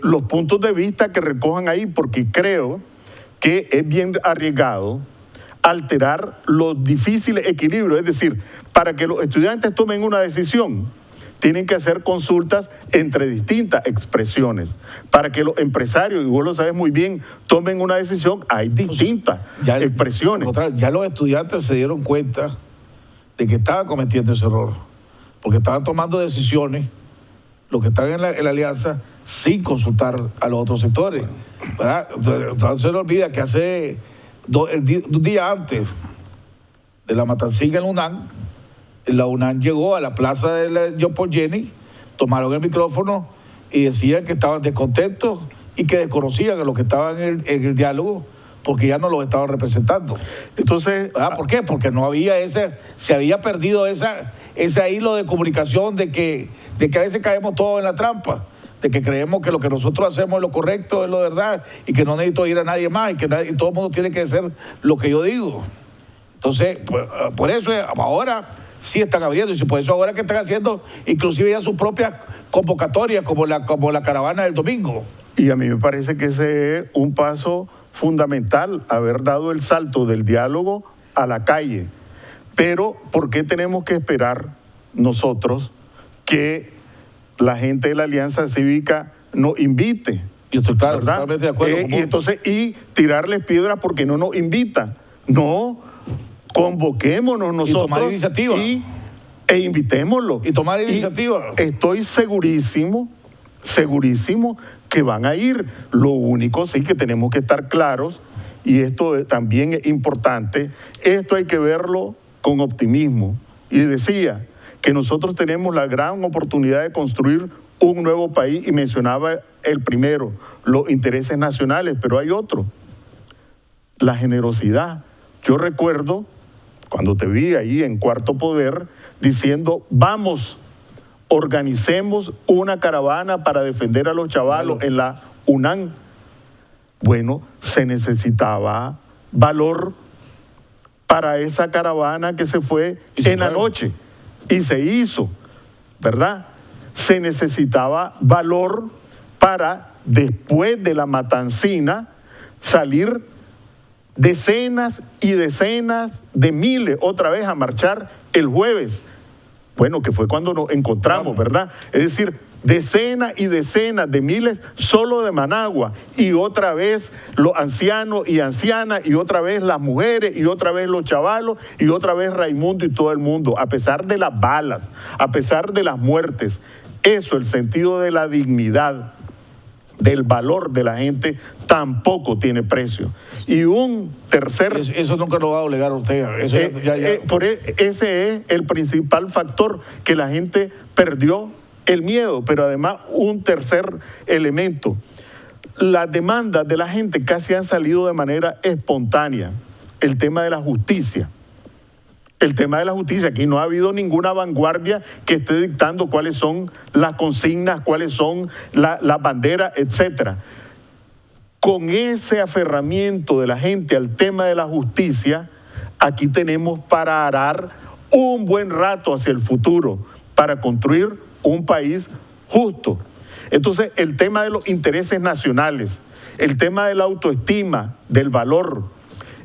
los puntos de vista que recojan ahí, porque creo que es bien arriesgado alterar los difíciles equilibrios. Es decir, para que los estudiantes tomen una decisión, tienen que hacer consultas entre distintas expresiones. Para que los empresarios, y vos lo sabes muy bien, tomen una decisión, hay distintas expresiones. Ya los estudiantes se dieron cuenta de que estaban cometiendo ese error, porque estaban tomando decisiones, los que están en la alianza, sin consultar a los otros sectores, ¿verdad? Entonces se le olvida que hace un día antes de la matancinga en la UNAM llegó a la plaza de la John Paul Jenny, tomaron el micrófono y decían que estaban descontentos y que desconocían a los que estaban en el diálogo, porque ya no los estaban representando. Entonces, ¿por qué? Porque no había se había perdido ese hilo de comunicación de que a veces caemos todos en la trampa, de que creemos que lo que nosotros hacemos es lo correcto, es lo verdad, y que no necesito ir a nadie más, y que todo el mundo tiene que hacer lo que yo digo. Entonces, por eso ahora sí están abriendo, y por eso ahora que están haciendo inclusive ya sus propias convocatorias, como la caravana del domingo. Y a mí me parece que ese es un paso fundamental, haber dado el salto del diálogo a la calle. Pero, ¿por qué tenemos que esperar nosotros que la gente de la Alianza Cívica nos invite? Yo estoy totalmente de acuerdo. Y tirarles piedras porque no nos invitan. No, convoquémonos nosotros. Y tomar iniciativa. E invitémoslo. Y tomar iniciativa. Estoy segurísimo que van a ir. Lo único, sí, que tenemos que estar claros, y esto también es importante, esto hay que verlo con optimismo. Y decía que nosotros tenemos la gran oportunidad de construir un nuevo país, y mencionaba el primero, los intereses nacionales, pero hay otro, la generosidad. Yo recuerdo cuando te vi ahí en Cuarto Poder diciendo, vamos, organicemos una caravana para defender a los chavalos en la UNAM. Bueno, se necesitaba valor para esa caravana que se fue en la noche. Y se hizo, ¿verdad? Se necesitaba valor para, después de la matancina, salir decenas y decenas de miles otra vez a marchar el jueves. Bueno, que fue cuando nos encontramos, ¿verdad? Es decir, decenas y decenas de miles solo de Managua, y otra vez los ancianos y ancianas, y otra vez las mujeres, y otra vez los chavalos, y otra vez Raimundo y todo el mundo, a pesar de las balas, a pesar de las muertes. Eso, el sentido de la dignidad, del valor de la gente, tampoco tiene precio. Y un tercer... Eso nunca lo va a obligar a usted. Ese es el principal factor, que la gente perdió el miedo, pero además un tercer elemento. Las demandas de la gente casi han salido de manera espontánea. El tema de la justicia. El tema de la justicia, aquí no ha habido ninguna vanguardia que esté dictando cuáles son las consignas, cuáles son las banderas, etcétera. Con ese aferramiento de la gente al tema de la justicia, aquí tenemos para arar un buen rato hacia el futuro para construir un país justo. Entonces, el tema de los intereses nacionales, el tema de la autoestima, del valor,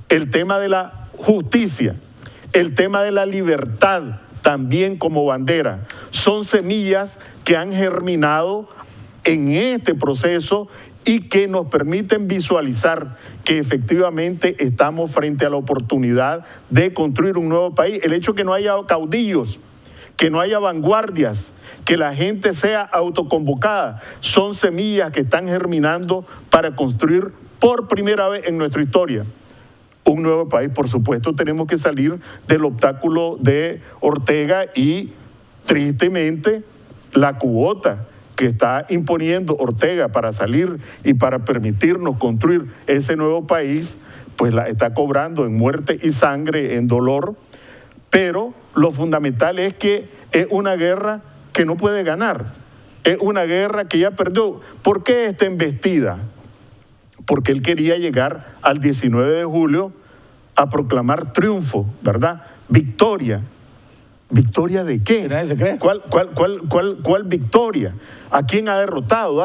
el tema de la justicia, el tema de la libertad también como bandera, son semillas que han germinado en este proceso y que nos permiten visualizar que efectivamente estamos frente a la oportunidad de construir un nuevo país. El hecho de que no haya caudillos, que no haya vanguardias, que la gente sea autoconvocada, son semillas que están germinando para construir por primera vez en nuestra historia un nuevo país. Por supuesto, tenemos que salir del obstáculo de Ortega y, tristemente, la cuota que está imponiendo Ortega para salir y para permitirnos construir ese nuevo país, pues la está cobrando en muerte y sangre, en dolor. Pero lo fundamental es que es una guerra que no puede ganar, es una guerra que ya perdió. ¿Por qué esta embestida? Porque él quería llegar al 19 de julio a proclamar triunfo, ¿verdad? Victoria. ¿Victoria de qué? ¿Nadie se cree? ¿Cuál victoria? ¿A quién ha derrotado?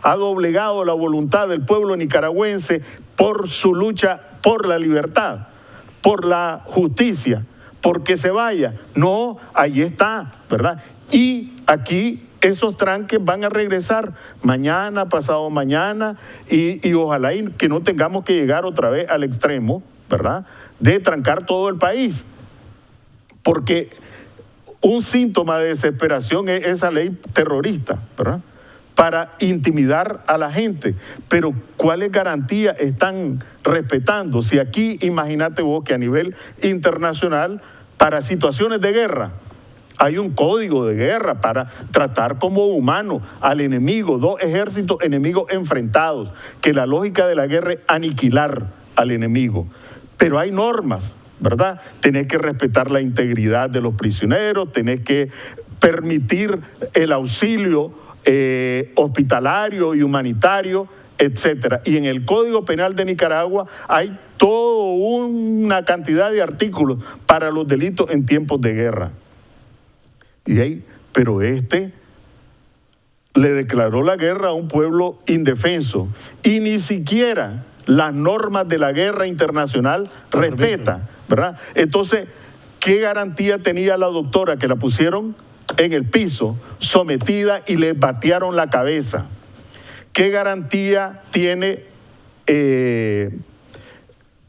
Ha doblegado la voluntad del pueblo nicaragüense por su lucha por la libertad, por la justicia, porque se vaya. No, ahí está, ¿verdad? Y aquí esos tranques van a regresar mañana, pasado mañana, y ojalá que no tengamos que llegar otra vez al extremo, ¿verdad?, de trancar todo el país. Porque un síntoma de desesperación es esa ley terrorista, ¿verdad?, para intimidar a la gente. Pero ¿cuáles garantías están respetando? Si aquí, imagínate vos que a nivel internacional, para situaciones de guerra, hay un código de guerra para tratar como humano al enemigo, dos ejércitos enemigos enfrentados, que la lógica de la guerra es aniquilar al enemigo. Pero hay normas, ¿verdad? Tenés que respetar la integridad de los prisioneros, tenés que permitir el auxilio hospitalario y humanitario, etcétera. Y en el Código Penal de Nicaragua hay toda una cantidad de artículos para los delitos en tiempos de guerra. Pero le declaró la guerra a un pueblo indefenso y ni siquiera las normas de la guerra internacional respeta, ¿verdad? Entonces, ¿qué garantía tenía la doctora que la pusieron en el piso, sometida, y le batearon la cabeza? ¿Qué garantía tiene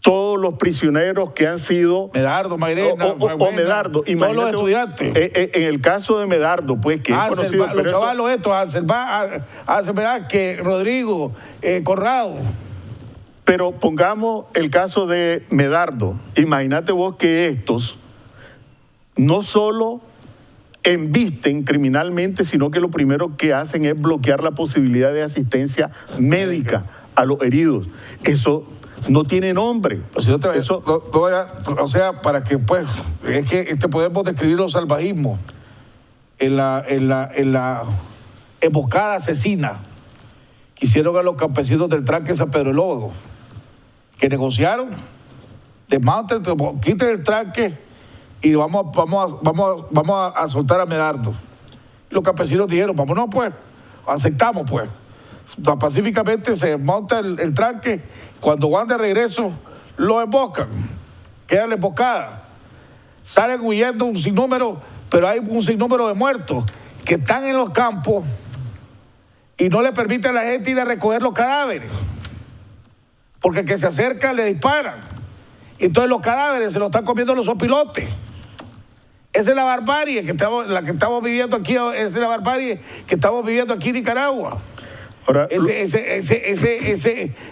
todos los prisioneros que han sido... Medardo, Mayrena, o Medardo, todos los estudiantes. En el caso de Medardo, pues, que es conocido... Los chavalos estos, que Rodrigo, Corrado. Pero pongamos el caso de Medardo. Imagínate vos que estos no solo embisten criminalmente, sino que lo primero que hacen es bloquear la posibilidad de asistencia médica a los heridos. Eso no tiene nombre. Pues si no o sea, para que pues, es que podemos describir los salvajismos en la emboscada asesina que hicieron a los campesinos del tranque San Pedro Lóbago, que negociaron, desmonten, quiten el tranque y vamos a soltar a Medardo. Y los campesinos dijeron, vámonos pues, aceptamos pues. Pacíficamente se desmonta el tranque. Cuando van de regreso, lo emboscan, queda la emboscada. Salen huyendo un sinnúmero, pero hay un sinnúmero de muertos que están en los campos y no le permite a la gente ir a recoger los cadáveres, porque el que se acerca le disparan. Y entonces los cadáveres se los están comiendo los opilotes. Esa es la barbarie que estamos viviendo aquí, en Nicaragua. Ahora,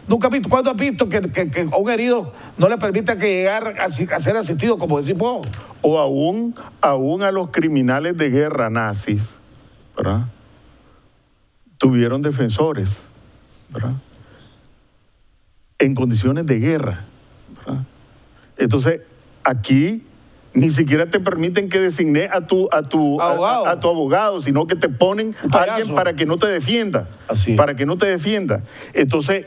nunca has visto, ¿cuándo has visto que a un herido no le permita que llegar a ser asistido, como decís vos? O aún a los criminales de guerra nazis, ¿verdad?, tuvieron defensores, ¿verdad?, en condiciones de guerra, ¿verdad? Entonces, aquí ni siquiera te permiten que designes a tu abogado, sino que te ponen a alguien para que no te defienda. Para que no te defienda. Entonces,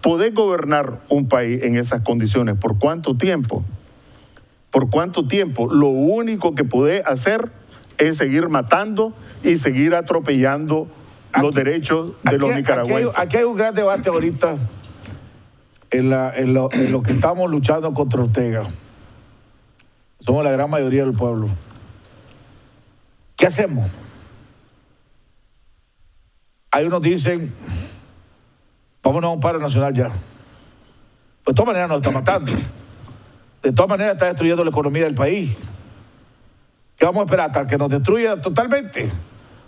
poder gobernar un país en esas condiciones, ¿por cuánto tiempo? ¿Por cuánto tiempo? Lo único que puede hacer es seguir matando y seguir atropellando los derechos de los nicaragüenses. Aquí hay un gran debate ahorita en lo que estamos luchando contra Ortega. Somos la gran mayoría del pueblo. ¿Qué hacemos? Hay unos dicen, vámonos a un paro nacional ya. Pues de todas maneras nos está matando. De todas maneras está destruyendo la economía del país. ¿Qué vamos a esperar? ¿Hasta que nos destruya totalmente?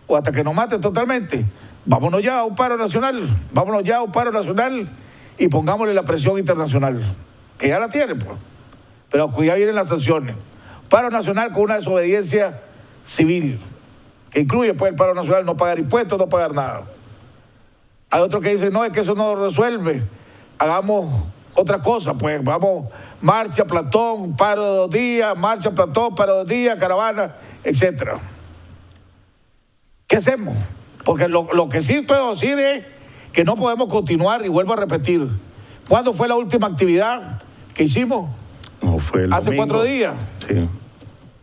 ¿O hasta que nos mate totalmente? Vámonos ya a un paro nacional. Vámonos ya a un paro nacional y pongámosle la presión internacional. Que ya la tiene, pues. Pero ya vienen las sanciones. Paro nacional con una desobediencia civil. Que incluye, pues, el paro nacional, no pagar impuestos, no pagar nada. Hay otros que dicen, no, es que eso no lo resuelve. Hagamos otra cosa, pues, vamos, marcha, plantón, paro de 2 días, marcha, plantón, paro de 2 días, caravana, etcétera. ¿Qué hacemos? Porque lo que sí puedo decir es que no podemos continuar, y vuelvo a repetir, ¿cuándo fue la última actividad que hicimos? No, fue el Hace domingo. 4 días. Sí.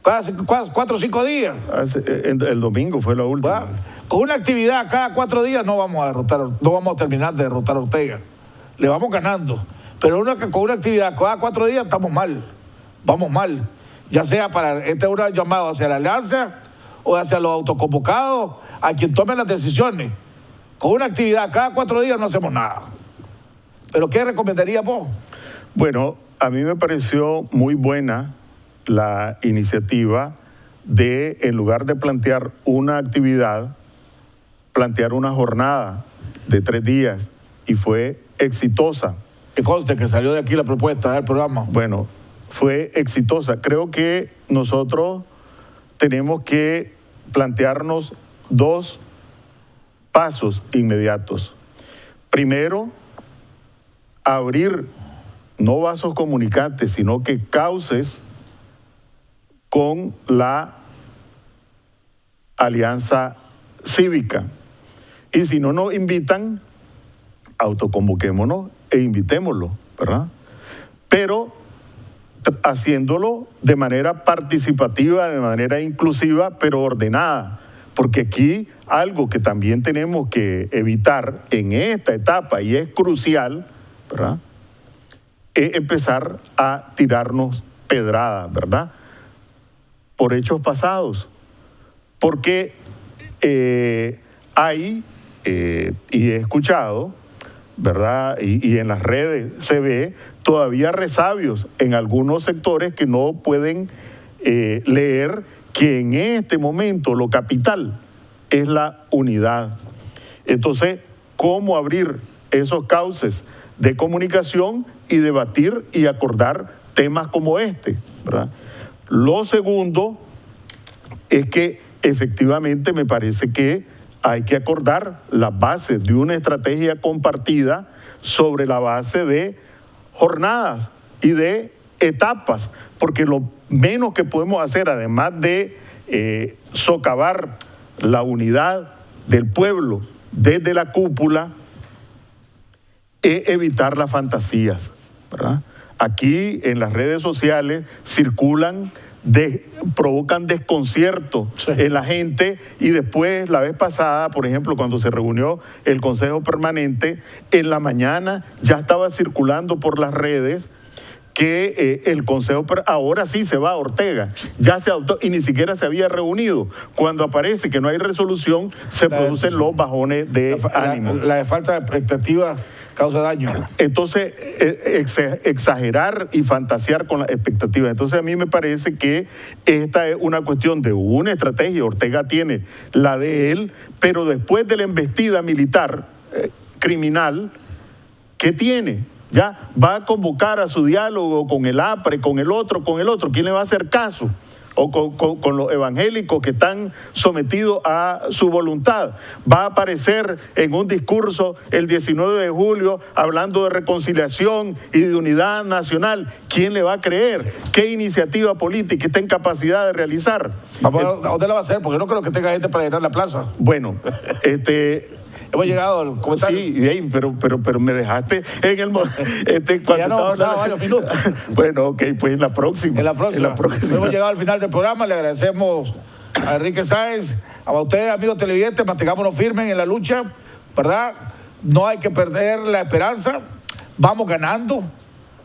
Hace 4 o 5 días. El domingo fue la última. ¿Va? Con una actividad cada 4 días no vamos a terminar de derrotar a Ortega. Le vamos ganando. Pero con una actividad cada 4 días estamos mal. Vamos mal. Ya sea para este es un llamado hacia la alianza o hacia los autoconvocados, a quien tome las decisiones. Con una actividad cada 4 días no hacemos nada. ¿Pero qué recomendarías vos? Bueno, a mí me pareció muy buena la iniciativa de, en lugar de plantear una actividad, plantear una jornada de 3 días, y fue exitosa. Que conste que salió de aquí la propuesta del programa. Bueno, fue exitosa. Creo que nosotros tenemos que plantearnos 2 pasos inmediatos. Primero, abrir no vasos comunicantes, sino que cauces con la alianza cívica. Y si no nos invitan, autoconvoquémonos e invitémoslo, ¿verdad? Pero haciéndolo de manera participativa, de manera inclusiva, pero ordenada. Porque aquí algo que también tenemos que evitar en esta etapa, y es crucial, ¿verdad?, es empezar a tirarnos pedradas, ¿verdad?, por hechos pasados. Porque hay, y he escuchado, ¿verdad?, y en las redes se ve todavía resabios en algunos sectores que no pueden leer que en este momento lo capital es la unidad. Entonces, ¿cómo abrir esos cauces de comunicación y debatir y acordar temas como este, ¿verdad? Lo segundo es que efectivamente me parece que hay que acordar las bases de una estrategia compartida sobre la base de jornadas y de etapas, porque lo menos que podemos hacer, además de socavar la unidad del pueblo desde la cúpula, es evitar las fantasías, ¿verdad? Aquí en las redes sociales circulan, provocan desconcierto en la gente, y después la vez pasada, por ejemplo, cuando se reunió el Consejo Permanente, en la mañana ya estaba circulando por las redes que el Consejo, ahora sí se va a Ortega, ya se adoptó y ni siquiera se había reunido. Cuando aparece que no hay resolución, se producen los bajones de ánimo. La falta de expectativa causa daño. Entonces, exagerar y fantasear con las expectativas. Entonces, a mí me parece que esta es una cuestión de una estrategia. Ortega tiene la de él, pero después de la embestida militar criminal, ¿qué tiene? Ya va a convocar a su diálogo con el APRE, con el otro. ¿Quién le va a hacer caso? O con los evangélicos que están sometidos a su voluntad. Va a aparecer en un discurso el 19 de julio hablando de reconciliación y de unidad nacional. ¿Quién le va a creer? ¿Qué iniciativa política está en capacidad de realizar? ¿A dónde la va a hacer? Porque no creo que tenga gente para llenar la plaza. Bueno, Hemos llegado al comentario. Sí, pero me dejaste en el cuando ya no pasado varios minutos. Bueno, ok, pues en la próxima. En la próxima. Hemos llegado al final del programa. Le agradecemos a Enrique Sáenz, a ustedes, amigos televidentes. Mantengámonos firmes en la lucha, ¿verdad? No hay que perder la esperanza. Vamos ganando,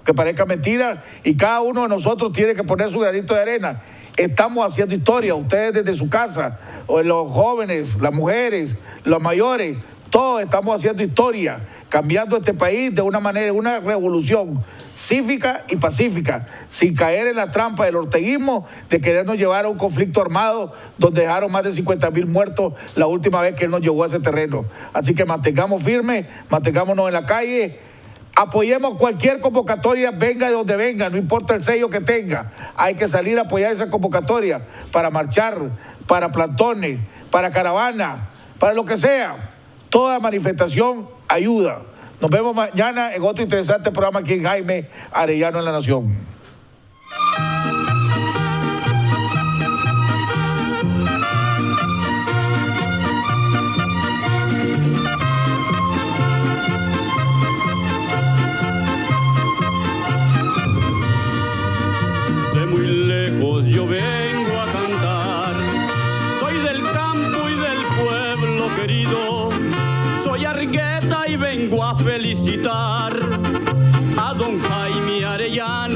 que parezca mentira, y cada uno de nosotros tiene que poner su granito de arena. Estamos haciendo historia, ustedes desde su casa, o los jóvenes, las mujeres, los mayores, todos estamos haciendo historia, cambiando este país de una manera, una revolución cívica y pacífica, sin caer en la trampa del orteguismo de querernos llevar a un conflicto armado donde dejaron más de 50,000 muertos la última vez que él nos llevó a ese terreno. Así que mantengamos firmes, mantengámonos en la calle. Apoyemos cualquier convocatoria, venga de donde venga, no importa el sello que tenga. Hay que salir a apoyar esa convocatoria para marchar, para plantones, para caravana, para lo que sea. Toda manifestación ayuda. Nos vemos mañana en otro interesante programa aquí en Jaime Arellano en La Nación. Muy lejos yo vengo a cantar, soy del campo y del pueblo querido, soy Argueta y vengo a felicitar a don Jaime Arellano.